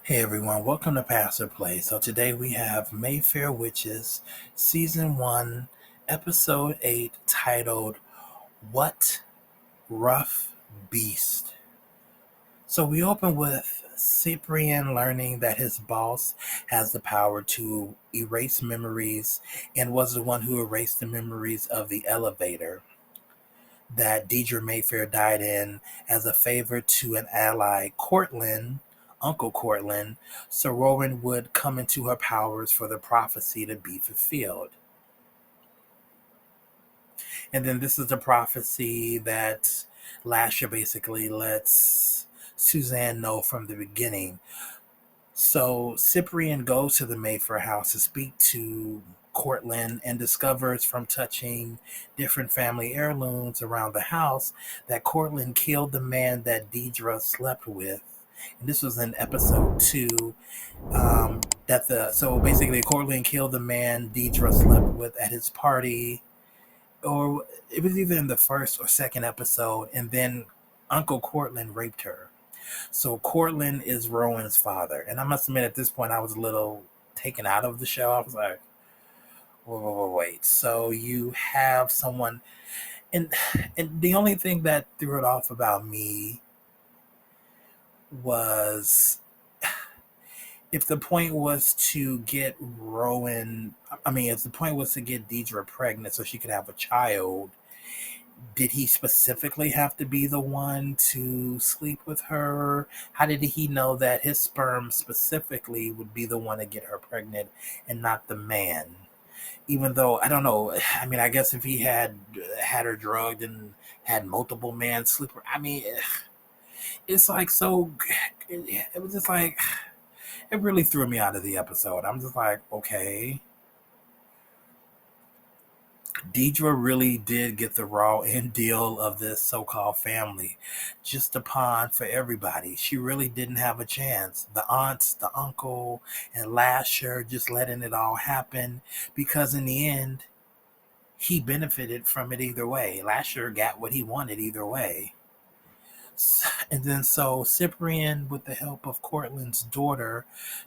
Hey everyone, welcome to Pastor Play. So today we have Mayfair Witches, Season 1, Episode 8, titled What Rough Beast. So we open with Cyprian learning that his boss has the power to erase memories and was the one who erased the memories of the elevator that Deidre Mayfair died in as a favor to an ally, Cortland, Uncle Cortland, so Rowan would come into her powers for the prophecy to be fulfilled. And then this is the prophecy that Lasher basically lets Suzanne know from the beginning. So Cyprian goes to the Mayfair house to speak to Cortland and discovers from touching different family heirlooms around the house that Cortland killed the man that Deidre slept with. And this was in episode 2. So basically Cortland killed the man Deidre slept with at his party, or it was either in the first or second episode, and then Uncle Cortland raped her. So Cortland is Rowan's father. And I must admit, at this point, I was a little taken out of the show. I was like, wait. So you have someone, and and the only thing that threw it off about me was if the point was to get Rowan, I mean, if the point was to get Deidre pregnant so she could have a child, did he specifically have to be the one to sleep with her? How did he know that his sperm specifically would be the one to get her pregnant and not the man? Even though I don't know, I mean, I guess if he had her drugged and had multiple men sleep, I mean, it's like so. It was just like it really threw me out of the episode. I'm just like, okay, Deidre really did get the raw end deal of this so-called family, just a pawn for everybody. She really didn't have a chance. The aunts, the uncle, and Lasher just letting it all happen because in the end, he benefited from it either way. Lasher got what he wanted either way. And then so Cyprian, with the help of Cortland's daughter,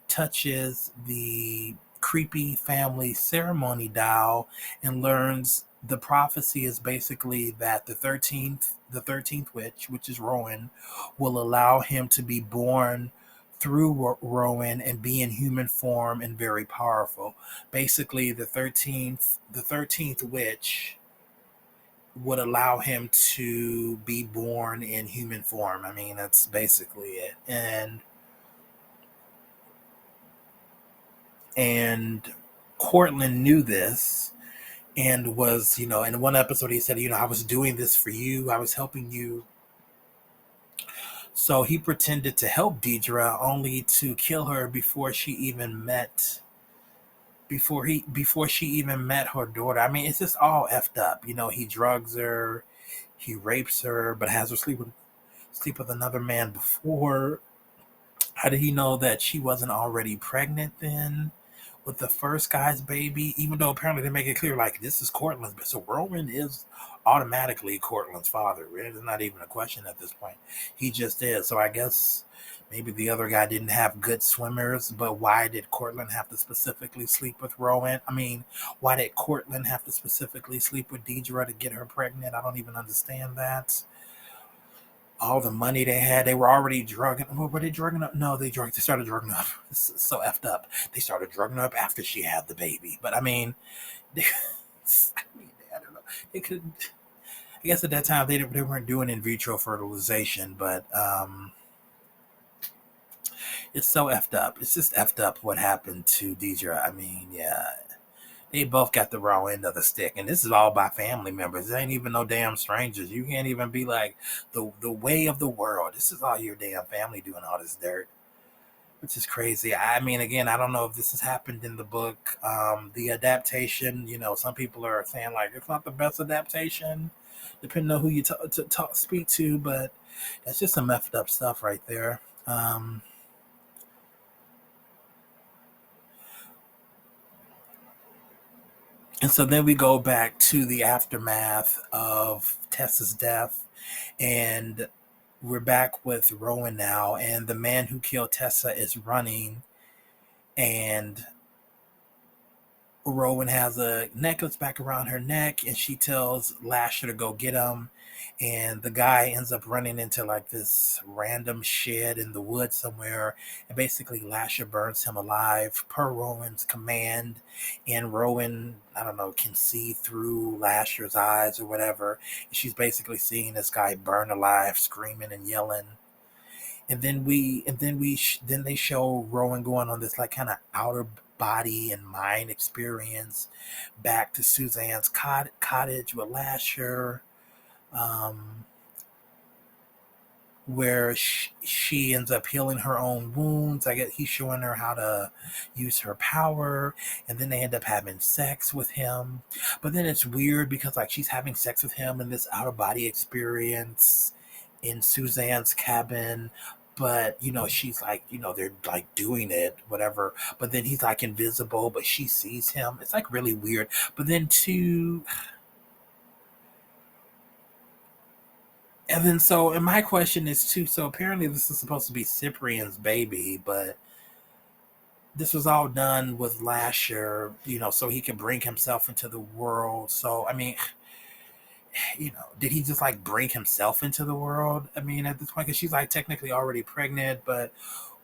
touches the creepy family ceremony dial and learns the prophecy is basically that the 13th witch, which is Rowan, will allow him to be born through Rowan and be in human form and very powerful. Basically, the 13th witch would allow him to be born in human form. I mean, that's basically it. And Cortland knew this and was, in one episode he said, I was doing this for you. I was helping you. So he pretended to help Deidre only to kill her before she even met her daughter. I mean, it's just all effed up. He drugs her, he rapes her, but has her sleep with another man before. How did he know that she wasn't already pregnant then with the first guy's baby? Even though apparently they make it clear, like, this is Cortland's. So Roman is automatically Cortland's father. It's not even a question at this point. He just is. So I guess maybe the other guy didn't have good swimmers, but why did Cortland have to specifically sleep with Rowan? I mean, why did Cortland have to specifically sleep with Deidre to get her pregnant? I don't even understand that. All the money they had, they were already drugging. Were they drugging up? No, they started drugging up. This is so effed up. They started drugging up after she had the baby. But I mean, I don't know. They could. I guess at that time they weren't doing in vitro fertilization, but it's so effed up. It's just effed up what happened to Deidre. I mean, yeah, they both got the raw end of the stick, and this is all by family members. It ain't even no damn strangers. You can't even be like the way of the world. This is all your damn family doing all this dirt, which is crazy. I mean, again, I don't know if this has happened in the book. The adaptation, some people are saying like it's not the best adaptation, depending on who you speak to, but that's just some effed up stuff right there. And so then we go back to the aftermath of Tessa's death, and we're back with Rowan now, and the man who killed Tessa is running, and Rowan has a necklace back around her neck, and she tells Lasher to go get him. And the guy ends up running into like this random shed in the woods somewhere, and basically Lasher burns him alive per Rowan's command. And Rowan, I don't know, can see through Lasher's eyes or whatever. And she's basically seeing this guy burn alive, screaming and yelling. Then they show Rowan going on this like kind of outer body and mind experience back to Suzanne's cottage with Lasher, um, where she ends up healing her own wounds. I guess he's showing her how to use her power, and then they end up having sex with him. But then it's weird because like she's having sex with him in this out of body experience in Suzanne's cabin. But she's like, they're like doing it, whatever. But then he's like invisible, but she sees him. It's like really weird. But then too, and then so, and my question is too. So apparently, this is supposed to be Cyprian's baby, but this was all done with Lasher, so he could bring himself into the world. So I mean, did he just like bring himself into the world? I mean, at this point, because she's like technically already pregnant, but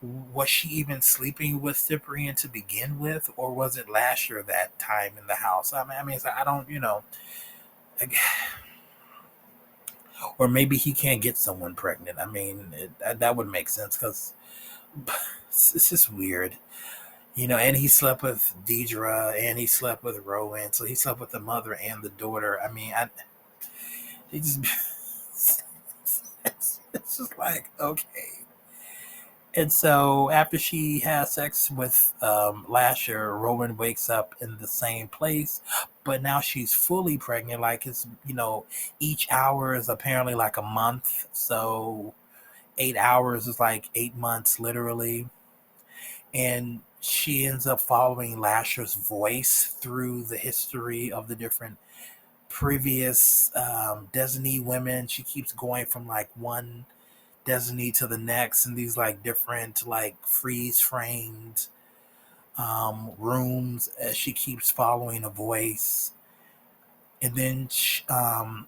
was she even sleeping with Cyprian to begin with, or was it Lasher that time in the house? I mean, it's like, I don't, like, or maybe he can't get someone pregnant. I mean, that would make sense because it's just weird. And he slept with Deidre and he slept with Rowan. So he slept with the mother and the daughter. I mean, he just, it's just like, okay. And so after she has sex with Lasher, Rowan wakes up in the same place, but now she's fully pregnant. Like each hour is apparently like a month. So 8 hours is like 8 months, literally. And she ends up following Lasher's voice through the history of the different previous Destiny women. She keeps going from like one Destiny to the next, and these like different like freeze framed rooms as she keeps following a voice. And then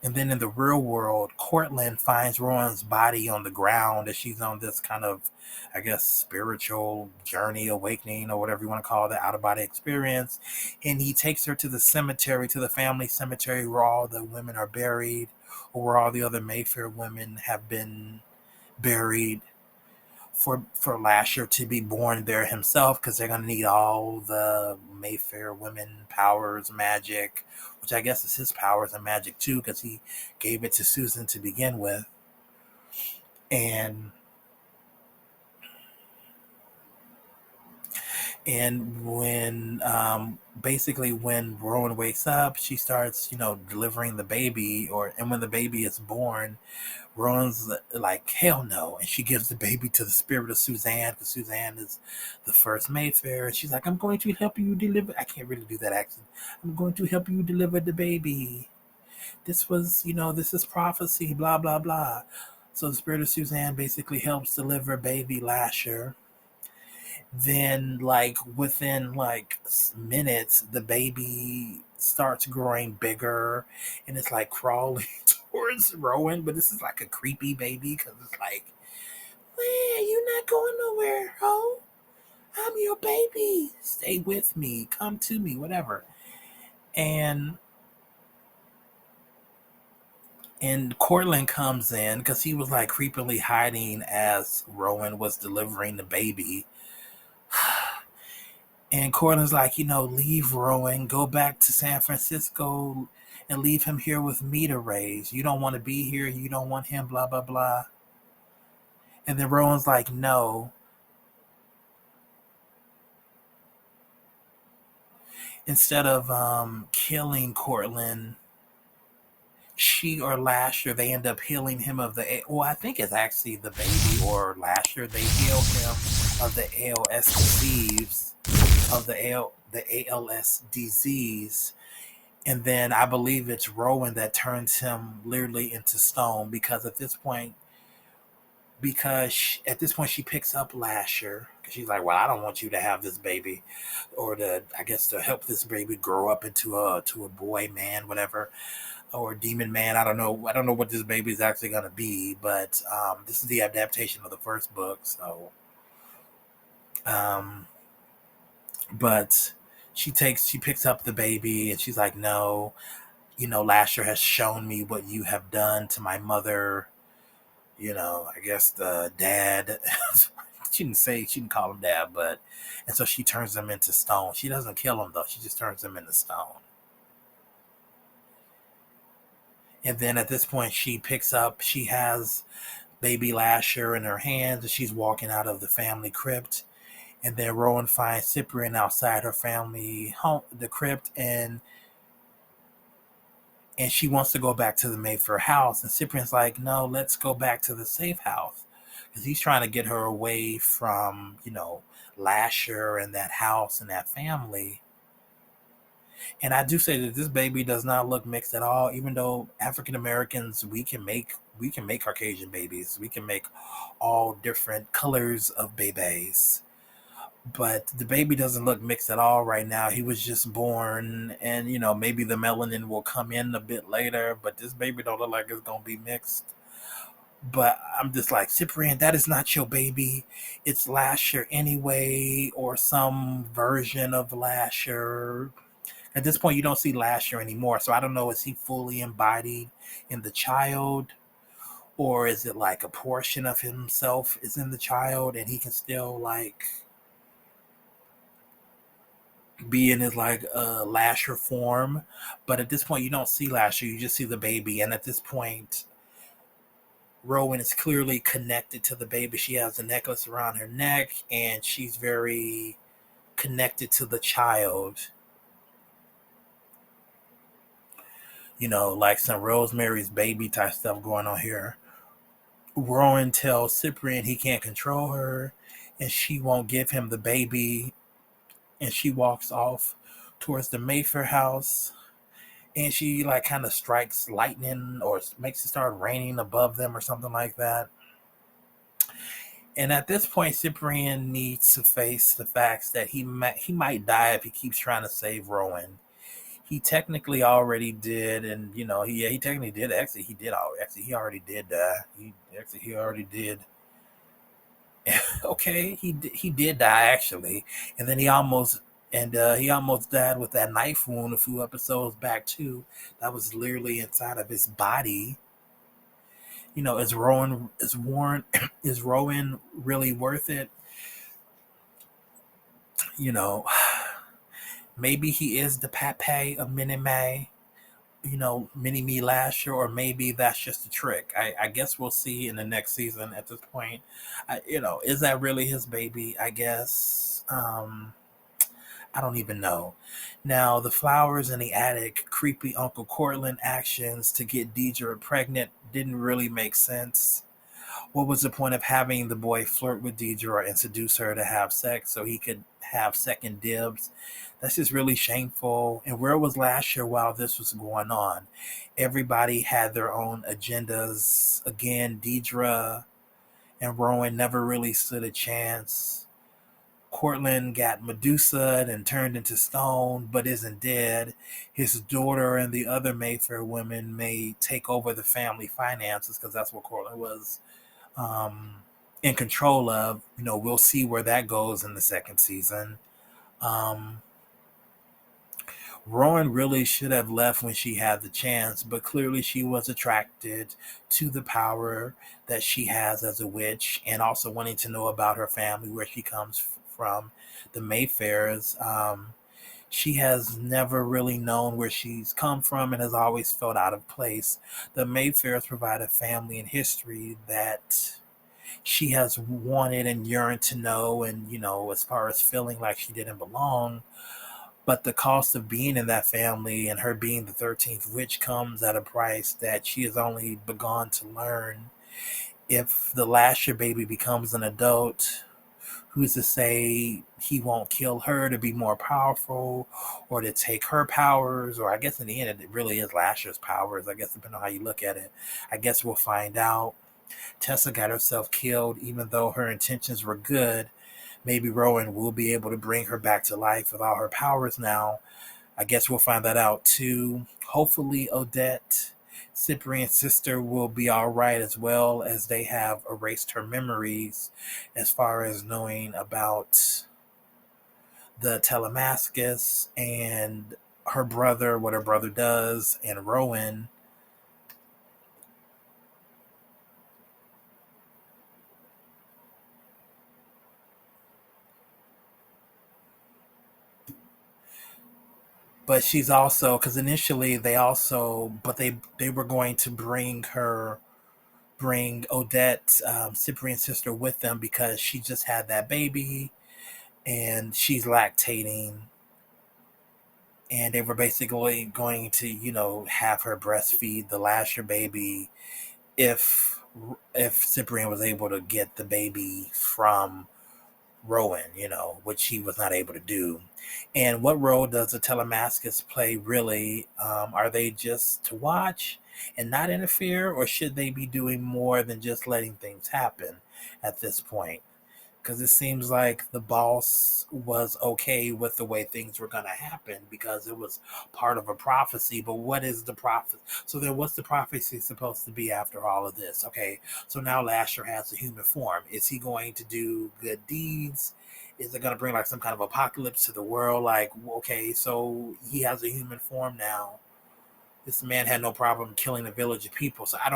in the real world, Cortland finds Rowan's body on the ground as she's on this kind of, I guess, spiritual journey, awakening, or whatever you want to call it, out of body experience. And he takes her to the cemetery, to the family cemetery where all the women are buried, or where all the other Mayfair women have been buried, for Lasher to be born there himself, because they're going to need all the Mayfair women powers, magic, which I guess is his powers and magic too, because he gave it to Susan to begin with. And when basically when Rowan wakes up, she starts delivering the baby, and when the baby is born, Ron's like, hell no. And she gives the baby to the spirit of Suzanne, because Suzanne is the first Mayfair. And she's like, I'm going to help you deliver. I can't really do that accent. I'm going to help you deliver the baby. This is prophecy, blah, blah, blah. So the spirit of Suzanne basically helps deliver baby Lasher. Then, like, within like minutes, the baby starts growing bigger, and it's like crawling towards Rowan. But this is like a creepy baby, because it's like, man, you're not going nowhere, oh, I'm your baby, stay with me, come to me, whatever. And Cortland comes in because he was like creepily hiding as Rowan was delivering the baby. And Cortland's like, leave Rowan, go back to San Francisco and leave him here with me to raise. You don't want to be here. You don't want him, blah, blah, blah. And then Rowan's like, no. Instead of killing Cortland, she or Lasher, they end up healing him of I think it's actually the baby or Lasher. They heal him of the ALS disease, the ALS disease. And then I believe it's Rowan that turns him literally into stone, because at this point, because at this point she picks up Lasher because she's like, well, I don't want you to have this baby, or to, I guess, to help this baby grow up into a boy, man, whatever, or demon man. I don't know what this baby is actually gonna be, but this is the adaptation of the first book. So, um, but she picks up the baby and she's like, no, Lasher has shown me what you have done to my mother. I guess the dad. She didn't call him dad, but, and so she turns him into stone. She doesn't kill him though. She just turns him into stone. And then at this point, she has baby Lasher in her hands, and she's walking out of the family crypt. And then Rowan finds Cyprian outside her family home, the crypt, and she wants to go back to the Mayfair house. And Cyprian's like, no, let's go back to the safe house. Because he's trying to get her away from, Lasher and that house and that family. And I do say that this baby does not look mixed at all, even though African Americans, we can make Caucasian babies. We can make all different colors of babies. But the baby doesn't look mixed at all right now. He was just born, and maybe the melanin will come in a bit later, but this baby don't look like it's gonna be mixed. But I'm just like, Cyprian, that is not your baby. It's Lasher anyway, or some version of Lasher. At this point, you don't see Lasher anymore, so I don't know, is he fully embodied in the child? Or is it like a portion of himself is in the child and he can still like be in his like Lasher form? But at this point, you don't see Lasher, you just see the baby. And at this point, Rowan is clearly connected to the baby. She has a necklace around her neck and she's very connected to the child. Like some Rosemary's Baby type stuff going on here. Rowan tells Cyprian he can't control her and she won't give him the baby. And she walks off towards the Mayfair house. And she like kind of strikes lightning or makes it start raining above them or something like that. And at this point, Cyprian needs to face the facts that he might die if he keeps trying to save Rowan. He technically already did, and he technically did. He already did die. He already did. Okay, he did die actually, and then he almost died with that knife wound a few episodes back too. That was literally inside of his body. Is Rowan really worth it? You know, maybe he is the Pape of Minnie May, Mini Me Lasher, or maybe that's just a trick. I guess we'll see in the next season at this point. Is that really his baby? I guess. I don't even know. Now, the flowers in the attic, creepy Uncle Cortland actions to get Deidre pregnant didn't really make sense. What was the point of having the boy flirt with Deidre and seduce her to have sex so he could have second dibs? That's just really shameful. And where was Lasher while this was going on? Everybody had their own agendas. Again, Deidre and Rowan never really stood a chance. Cortland got Medusa and turned into stone, but isn't dead. His daughter and the other Mayfair women may take over the family finances because that's what Cortland was um, in control of. We'll see where that goes in the second season. Um, Rowan really should have left when she had the chance, but clearly she was attracted to the power that she has as a witch and also wanting to know about her family, where she comes from, the Mayfairs. She has never really known where she's come from and has always felt out of place. The Mayfairs provide a family and history that she has wanted and yearned to know, and as far as feeling like she didn't belong. But the cost of being in that family and her being the 13th witch comes at a price that she has only begun to learn. If the Lasher baby becomes an adult, who's to say he won't kill her to be more powerful or to take her powers? Or I guess in the end, it really is Lasher's powers, I guess, depending on how you look at it. I guess we'll find out. Tessa got herself killed, even though her intentions were good. Maybe Rowan will be able to bring her back to life with all her powers now. I guess we'll find that out too. Hopefully, Odette, Cyprian's sister, will be all right as well, as they have erased her memories as far as knowing about the Telemascus and her brother, what her brother does, and Rowan. But she's also, because initially they also, but they were going to bring Odette, Cyprian's sister, with them because she just had that baby and she's lactating, and they were basically going to, have her breastfeed the Lasher baby if Cyprian was able to get the baby from Rowan, which he was not able to do. And what role does the Telemascus play, really? Are they just to watch and not interfere, or should they be doing more than just letting things happen at this point? Because it seems like the boss was okay with the way things were going to happen because it was part of a prophecy. But what is the prophecy? So then, what's the prophecy supposed to be after all of this? Okay, so now Lasher has a human form. Is he going to do good deeds? Is it going to bring like some kind of apocalypse to the world? Like, okay, so he has a human form now. This man had no problem killing a village of people. So I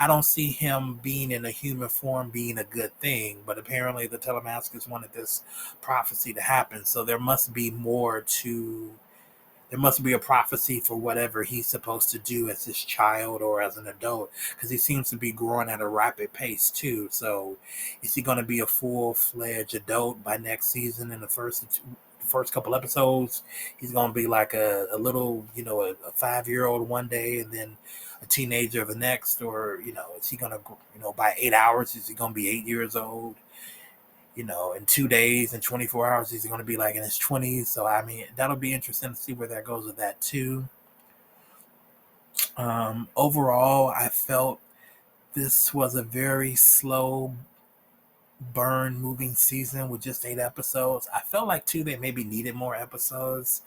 don't see him being in a human form being a good thing. But apparently the Telemascus wanted this prophecy to happen. So there must be a prophecy for whatever he's supposed to do as his child or as an adult, because he seems to be growing at a rapid pace too. So is he going to be a full-fledged adult by next season? In the first couple episodes, he's going to be like a little, a 5-year old one day, and then a teenager the next? Or is he going to, by 8 hours, is he going to be 8 years old? In 2 days and 24 hours, he's going to be like in his 20s. So, I mean, that'll be interesting to see where that goes with that, too. Overall, I felt this was a very slow burn moving season with just 8 episodes. I felt like, too, they maybe needed more episodes.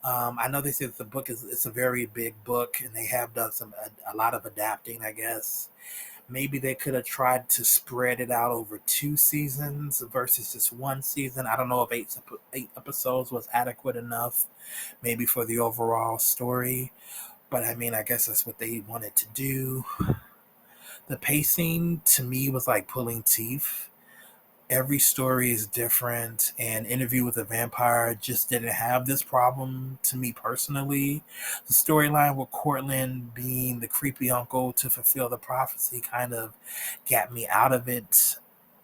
I know they said the book it's a very big book, and they have done a lot of adapting, I guess. Maybe they could have tried to spread it out over 2 seasons versus just one season. I don't know if eight episodes was adequate enough, maybe for the overall story. But I mean, I guess that's what they wanted to do. The pacing to me was like pulling teeth. Every story is different, and Interview with a Vampire just didn't have this problem to me personally. The storyline with Cortland being the creepy uncle to fulfill the prophecy kind of got me out of it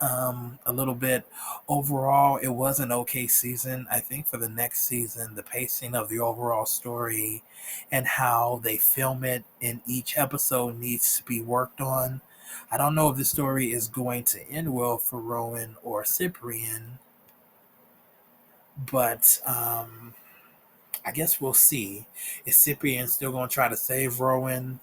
a little bit. Overall, it was an okay season. I think for the next season, the pacing of the overall story and how they film it in each episode needs to be worked on. I don't know if the story is going to end well for Rowan or Cyprian, but I guess we'll see. Is Cyprian still going to try to save Rowan?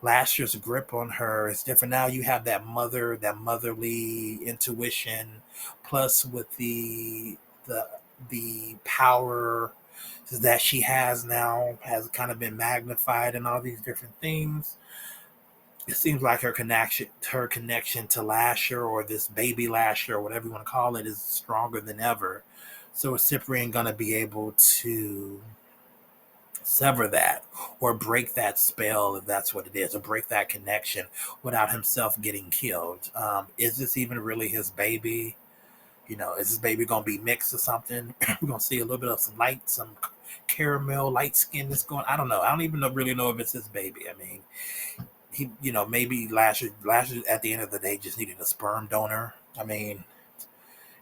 Lasher's grip on her is different now. You have that motherly intuition, plus with the the power that she has now has kind of been magnified and all these different things. It seems like her connection to Lasher, or this baby Lasher, or whatever you want to call it, is stronger than ever. So is Cyprian gonna be able to sever that or break that spell, if that's what it is, or break that connection without himself getting killed? Is this even really his baby? Is this baby gonna be mixed or something? We're gonna see a little bit of some caramel light skin that's going. I don't know. I don't even really know if it's his baby. I mean, maybe Lasher at the end of the day just needed a sperm donor. I mean,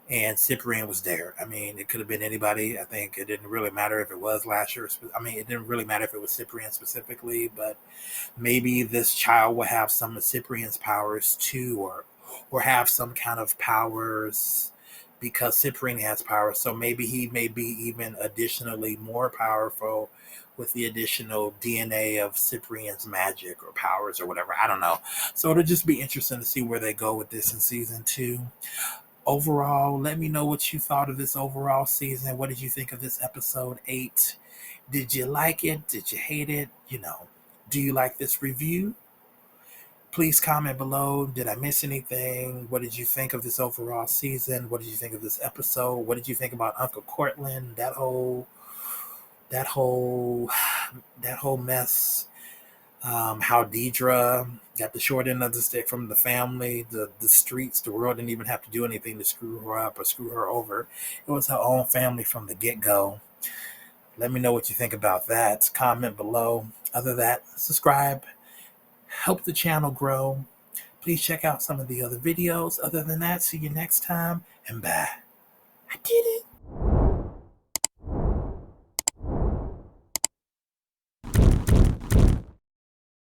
and Cyprian was there. I mean, it could have been anybody. I think it didn't really matter if it was Lasher. I mean, it didn't really matter if it was Cyprian specifically, but maybe this child will have some of Cyprian's powers too, or have some kind of powers because Cyprian has power. So maybe he may be even additionally more powerful with the additional DNA of Cyprian's magic or powers or whatever. I don't know. So it'll just be interesting to see where they go with this in season 2. Overall, let me know what you thought of this overall season. What did you think of this episode 8? Did you like it? Did you hate it? Do you like this review? Please comment below. Did I miss anything? What did you think of this overall season? What did you think of this episode? What did you think about Uncle Cortland? That whole that whole mess. How Deidre got the short end of the stick from the family, the streets, the world didn't even have to do anything to screw her up or screw her over. It was her own family from the get-go. Let me know what you think about that. Comment below. Other than that, subscribe. Help the channel grow. Please check out some of the other videos. Other than that, see you next time, and bye. I did it.